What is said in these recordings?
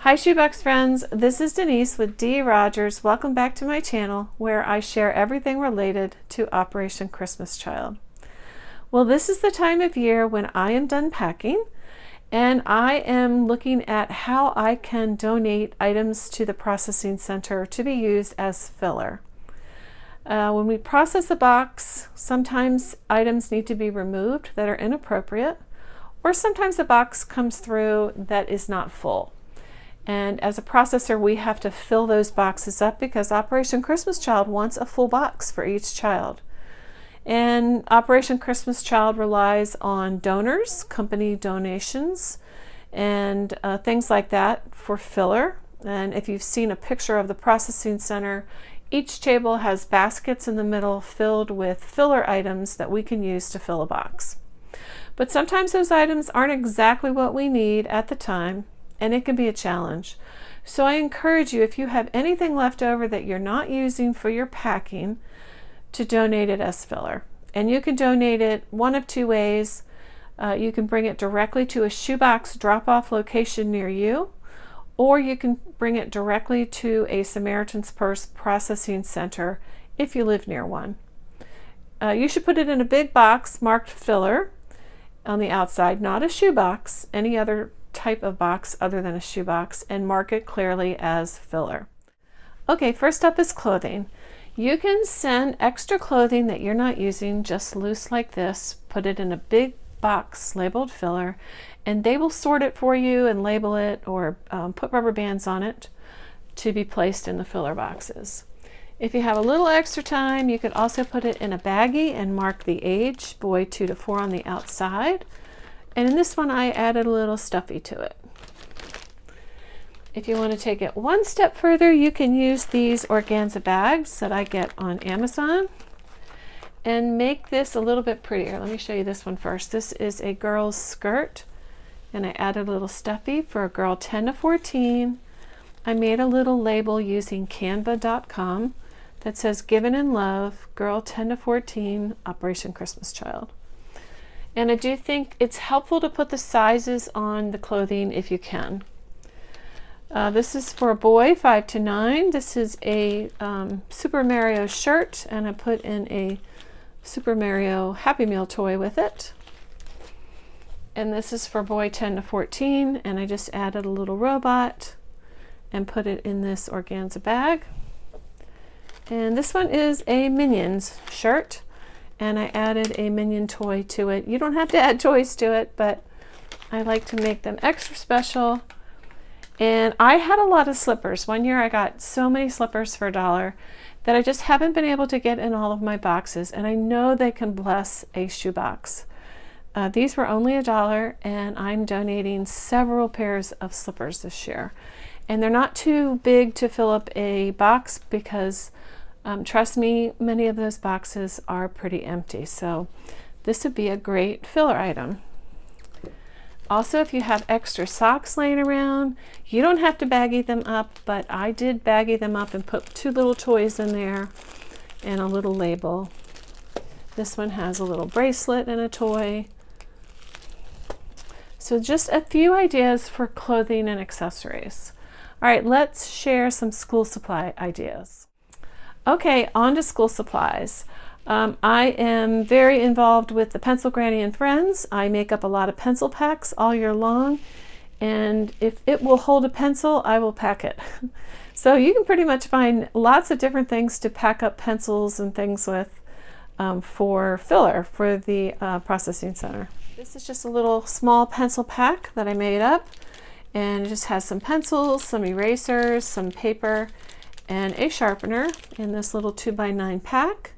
Hi Shoebox friends, this is Denise with D. Rogers. Welcome back to my channel where I share everything related to Operation Christmas Child. Well, this is the time of year when I am done packing and I am looking at how I can donate items to the processing center to be used as filler. When we process a box, sometimes items need to be removed that are inappropriate, or sometimes a box comes through that is not full. And as a processor, we have to fill those boxes up because Operation Christmas Child wants a full box for each child. And Operation Christmas Child relies on donors, company donations, and things like that for filler. And if you've seen a picture of the processing center, each table has baskets in the middle filled with filler items that we can use to fill a box. But sometimes those items aren't exactly what we need at the time, and it can be a challenge. So I encourage you, if you have anything left over that you're not using for your packing, to donate it as filler. And you can donate it one of two ways. You can bring it directly to a shoebox drop-off location near you, or you can bring it directly to a Samaritan's Purse processing center if you live near one. You should put it in a big box marked filler on the outside, not a shoebox, any other type of box other than a shoebox, and mark it clearly as filler. Okay, first up is clothing. You can send extra clothing that you're not using just loose like this, put it in a big box labeled filler, and they will sort it for you and label it or put rubber bands on it to be placed in the filler boxes. If you have a little extra time, you could also put it in a baggie and mark the age, boy 2 to 4 on the outside. And in this one, I added a little stuffy to it. If you want to take it one step further, you can use these organza bags that I get on Amazon and make this a little bit prettier. Let me show you this one first. This is a girl's skirt, and I added a little stuffy for a girl 10 to 14. I made a little label using canva.com that says "Given in Love, Girl 10 to 14, Operation Christmas Child." And I do think it's helpful to put the sizes on the clothing if you can. This is for a boy 5 to 9. This is a Super Mario shirt, and I put in a Super Mario Happy Meal toy with it. And this is for boy 10 to 14, and I just added a little robot and put it in this organza bag. And this one is a Minions shirt, and I added a Minion toy to it. You don't have to add toys to it, but I like to make them extra special. And I had a lot of slippers. One year I got so many slippers for $1 that I just haven't been able to get in all of my boxes, and I know they can bless a shoebox. These were only $1, and I'm donating several pairs of slippers this year. And they're not too big to fill up a box because trust me, many of those boxes are pretty empty. So this would be a great filler item. Also, if you have extra socks laying around, you don't have to baggie them up, but I did baggie them up and put 2 little toys in there and a little label. This one has a little bracelet and a toy. So just a few ideas for clothing and accessories. All right, let's share some school supply ideas. Okay, on to school supplies. I am very involved with the Pencil Granny and Friends. I make up a lot of pencil packs all year long, and if it will hold a pencil, I will pack it. So you can pretty much find lots of different things to pack up pencils and things with for filler for the processing center. This is just a little small pencil pack that I made up, and it just has some pencils, some erasers, some paper, and a sharpener in this little 2x9 pack.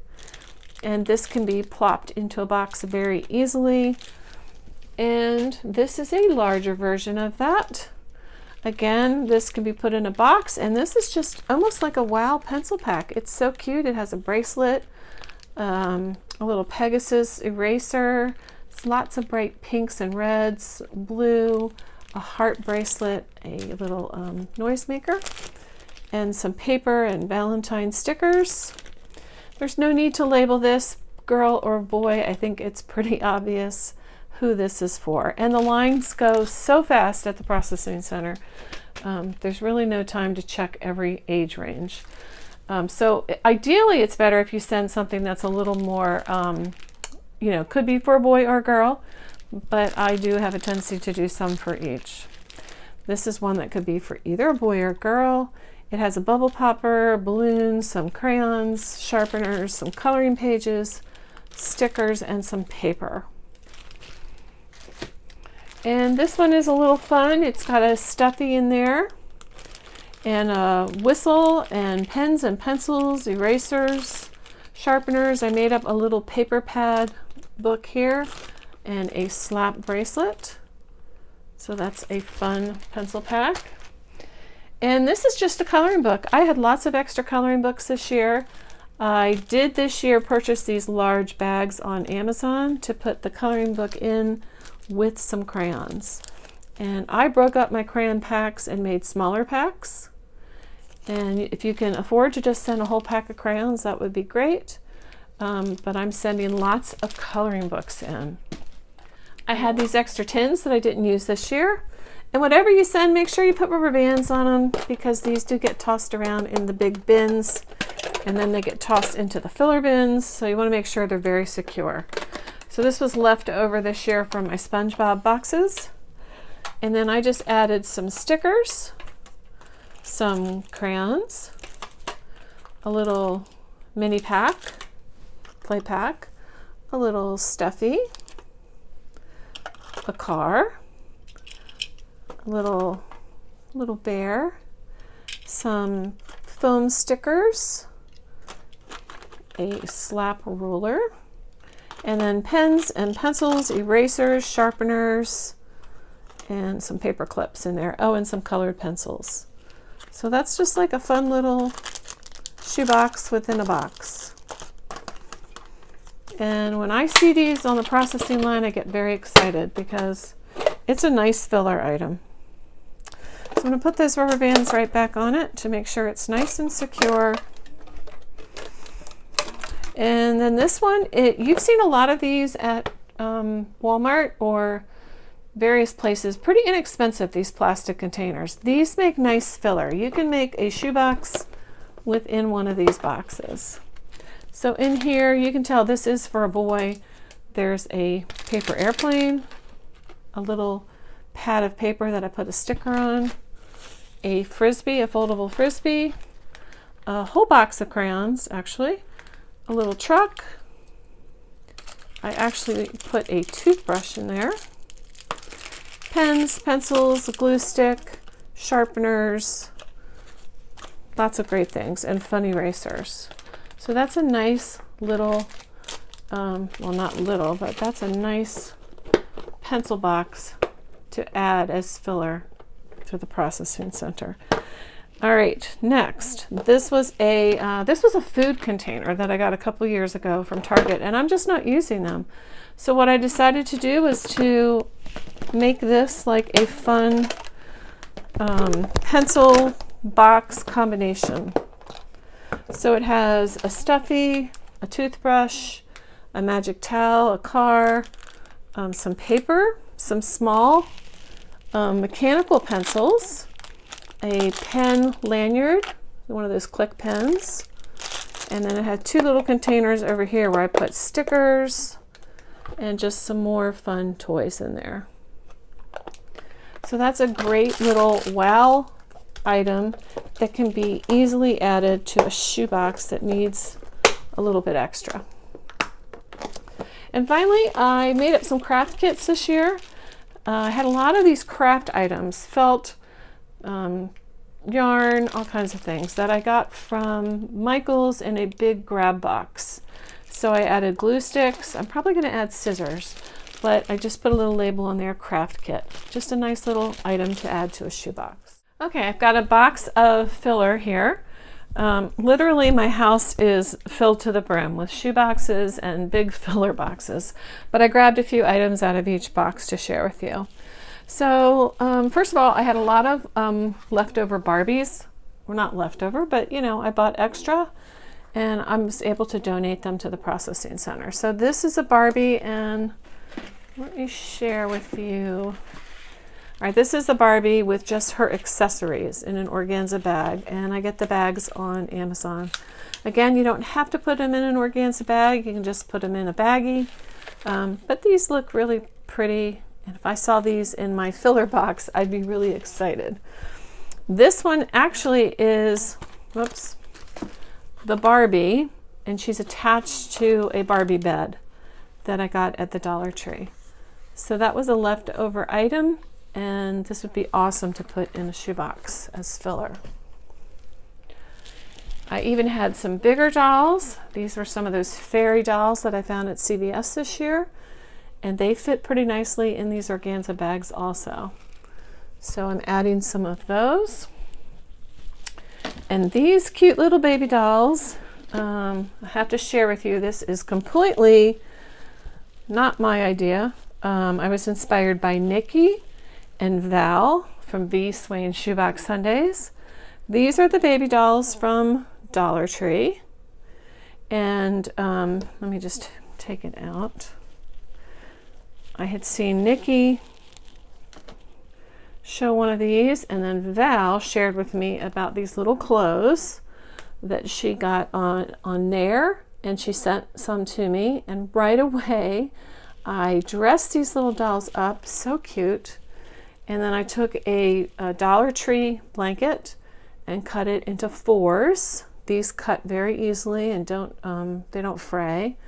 And this can be plopped into a box very easily. And this is a larger version of that. Again, this can be put in a box, and this is just almost like a wow pencil pack. It's so cute. It has a bracelet, a little Pegasus eraser, lots of bright pinks and reds, blue, a heart bracelet, a little noisemaker, and some paper and Valentine stickers. There's no need to label this girl or boy. I think it's pretty obvious who this is for. And the lines go so fast at the processing center. There's really no time to check every age range. So ideally it's better if you send something that's a little more, could be for a boy or a girl, but I do have a tendency to do some for each. This is one that could be for either a boy or a girl. It has a bubble popper, balloons, some crayons, sharpeners, some coloring pages, stickers, and some paper. And this one is a little fun. It's got a stuffy in there, and a whistle, and pens and pencils, erasers, sharpeners. I made up a little paper pad book here, and a slap bracelet. So that's a fun pencil pack. And this is just a coloring book. I had lots of extra coloring books this year. I did this year purchase these large bags on Amazon to put the coloring book in with some crayons. And I broke up my crayon packs and made smaller packs. And if you can afford to just send a whole pack of crayons, that would be great. But I'm sending lots of coloring books in. I had these extra tins that I didn't use this year. And whatever you send, make sure you put rubber bands on them, because these do get tossed around in the big bins, and then they get tossed into the filler bins. So you want to make sure they're very secure. So this was left over this year from my SpongeBob boxes. And then I just added some stickers, some crayons, a little mini pack, play pack, a little stuffy, a car, a little bear, some foam stickers, a slap ruler, and then pens and pencils, erasers, sharpeners, and some paper clips in there. Oh, and some colored pencils. So that's just like a fun little shoebox within a box. And when I see these on the processing line, I get very excited because it's a nice filler item. So I'm going to put those rubber bands right back on it to make sure it's nice and secure. And then this one, you've seen a lot of these at Walmart or various places. Pretty inexpensive, these plastic containers. These make nice filler. You can make a shoebox within one of these boxes. So in here, you can tell this is for a boy. There's a paper airplane, a little pad of paper that I put a sticker on, a frisbee, a foldable frisbee, a whole box of crayons, actually, a little truck. I actually put a toothbrush in there, pens, pencils, a glue stick, sharpeners, lots of great things, and fun erasers. So that's a nice little, well, not little, but that's a nice pencil box to add as filler to the processing center. All right, next, this was a food container that I got a couple years ago from Target, and I'm just not using them. So what I decided to do was to make this like a fun pencil box combination. So it has a stuffy, a toothbrush, a magic towel, a car, some paper, some small mechanical pencils, a pen lanyard, one of those click pens, and then it had two little containers over here where I put stickers and just some more fun toys in there. So that's a great little wow item that can be easily added to a shoebox that needs a little bit extra. And finally, I made up some craft kits this year. I had a lot of these craft items, felt, yarn, all kinds of things that I got from Michael's in a big grab box. So I added glue sticks. I'm probably going to add scissors, but I just put a little label on there, craft kit. Just a nice little item to add to a shoebox. Okay, I've got a box of filler here. Literally my house is filled to the brim with shoe boxes and big filler boxes, but I grabbed a few items out of each box to share with you. So first of all, I had a lot of leftover Barbies. Well, not leftover, but you know, I bought extra and I was able to donate them to the processing center. So this is a Barbie, and let me share with you. right, this is the Barbie with just her accessories in an organza bag, and I get the bags on Amazon. Again, you don't have to put them in an organza bag. You can just put them in a baggie. But these look really pretty, and if I saw these in my filler box, I'd be really excited. This one actually is, whoops, the Barbie, and she's attached to a Barbie bed that I got at the Dollar Tree. So that was a leftover item, and this would be awesome to put in a shoebox as filler. I even had some bigger dolls. These were some of those fairy dolls that I found at CVS this year, and they fit pretty nicely in these organza bags also. So I'm adding some of those. And these cute little baby dolls, I have to share with you, this is completely not my idea. I was inspired by Nikki and Val from V. Swain Shoebox Sundays. These are the baby dolls from Dollar Tree, and let me just take it out. I had seen Nikki show one of these, and then Val shared with me about these little clothes that she got on Nair, and she sent some to me, and right away I dressed these little dolls up, so cute, and then I took a Dollar Tree blanket and cut it into 4s. These cut very easily and they don't fray,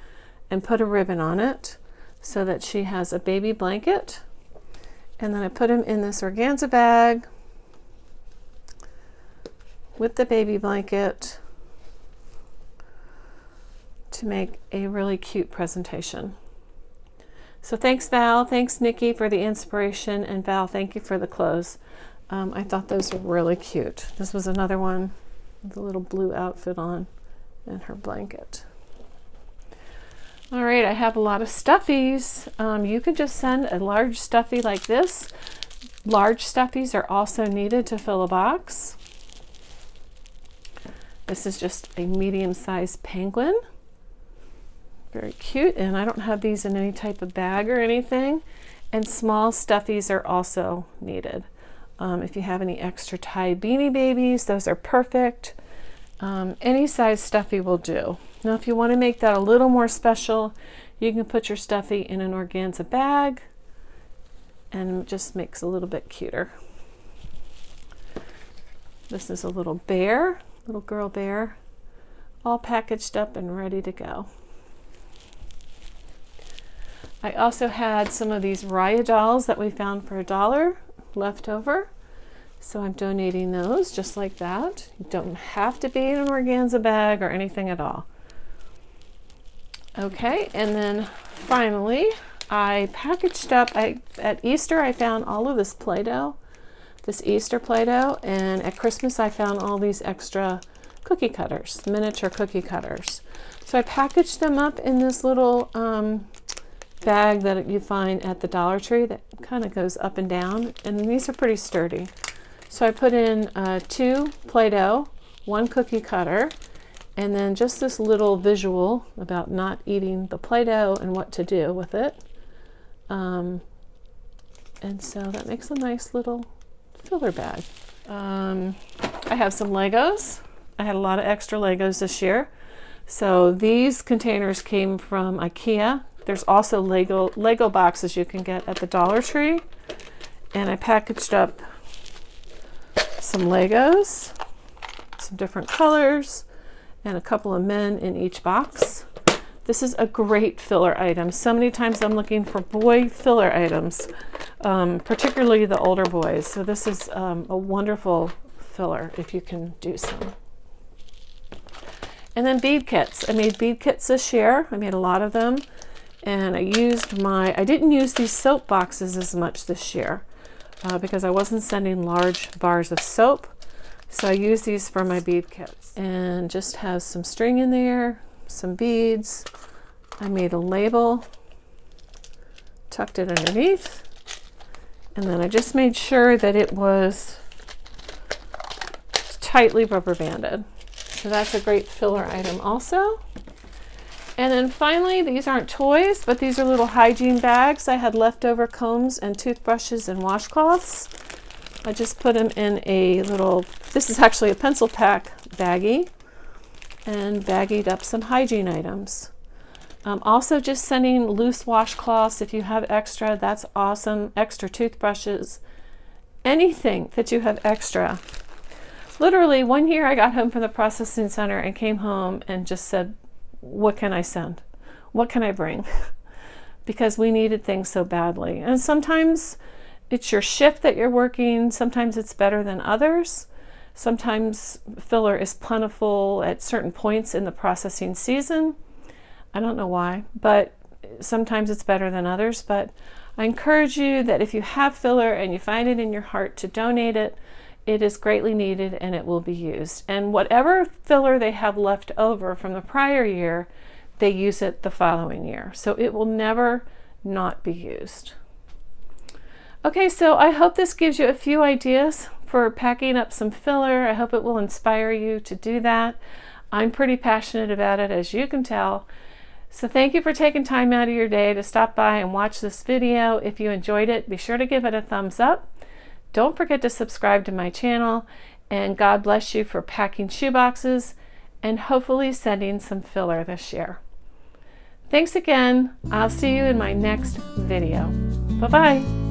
and put a ribbon on it so that she has a baby blanket. And then I put them in this organza bag with the baby blanket to make a really cute presentation. So thanks Val, thanks Nikki for the inspiration, and Val, thank you for the clothes. I thought those were really cute. This was another one with a little blue outfit on and her blanket. All right, I have a lot of stuffies. You could just send a large stuffy like this. Large stuffies are also needed to fill a box. This is just a medium-sized penguin. Very cute, and I don't have these in any type of bag or anything. And small stuffies are also needed. If you have any extra tie beanie babies, those are perfect. Any size stuffy will do. Now, if you want to make that a little more special, you can put your stuffy in an organza bag, and it just makes it a little bit cuter. This is a little bear, little girl bear, all packaged up and ready to go. I also had some of these Raya dolls that we found for $1 left over. So I'm donating those just like that. You don't have to be in an organza bag or anything at all. Okay, and then finally, I packaged up, at Easter I found all of this Play-Doh, this Easter Play-Doh, and at Christmas I found all these extra cookie cutters, miniature cookie cutters. So I packaged them up in this little bag that you find at the Dollar Tree that kind of goes up and down, and these are pretty sturdy. So I put in 2 Play-Doh, 1 cookie cutter, and then just this little visual about not eating the Play-Doh and what to do with it. And so that makes a nice little filler bag. I have some Legos. I had a lot of extra Legos this year. So these containers came from IKEA. There's also Lego boxes you can get at the Dollar Tree. And I packaged up some Legos, some different colors, and a couple of men in each box. This is a great filler item. So many times I'm looking for boy filler items, particularly the older boys. So this is a wonderful filler if you can do some. And then bead kits. I made bead kits this year. I made a lot of them. And I didn't use these soap boxes as much this year because I wasn't sending large bars of soap. So I use these for my bead kits. And just have some string in there, some beads. I made a label, tucked it underneath, and then I just made sure that it was tightly rubber banded. So that's a great filler item also. And then finally, these aren't toys, but these are little hygiene bags. I had leftover combs and toothbrushes and washcloths. I just put them in a little, this is actually a pencil pack baggie, and baggied up some hygiene items. Also just sending loose washcloths if you have extra, that's awesome. Extra toothbrushes, anything that you have extra. Literally, one year I got home from the processing center and came home and just said, what can I send? What can I bring? Because we needed things so badly. And sometimes it's your shift that you're working. Sometimes it's better than others. Sometimes filler is plentiful at certain points in the processing season. I don't know why, but sometimes it's better than others. But I encourage you that if you have filler and you find it in your heart to donate it, it is greatly needed and it will be used. And whatever filler they have left over from the prior year, they use it the following year. So it will never not be used. Okay, so I hope this gives you a few ideas for packing up some filler. I hope it will inspire you to do that. I'm pretty passionate about it, as you can tell. So thank you for taking time out of your day to stop by and watch this video. If you enjoyed it, be sure to give it a thumbs up. Don't forget to subscribe to my channel, and God bless you for packing shoeboxes and hopefully sending some filler this year. Thanks again. I'll see you in my next video. Bye-bye.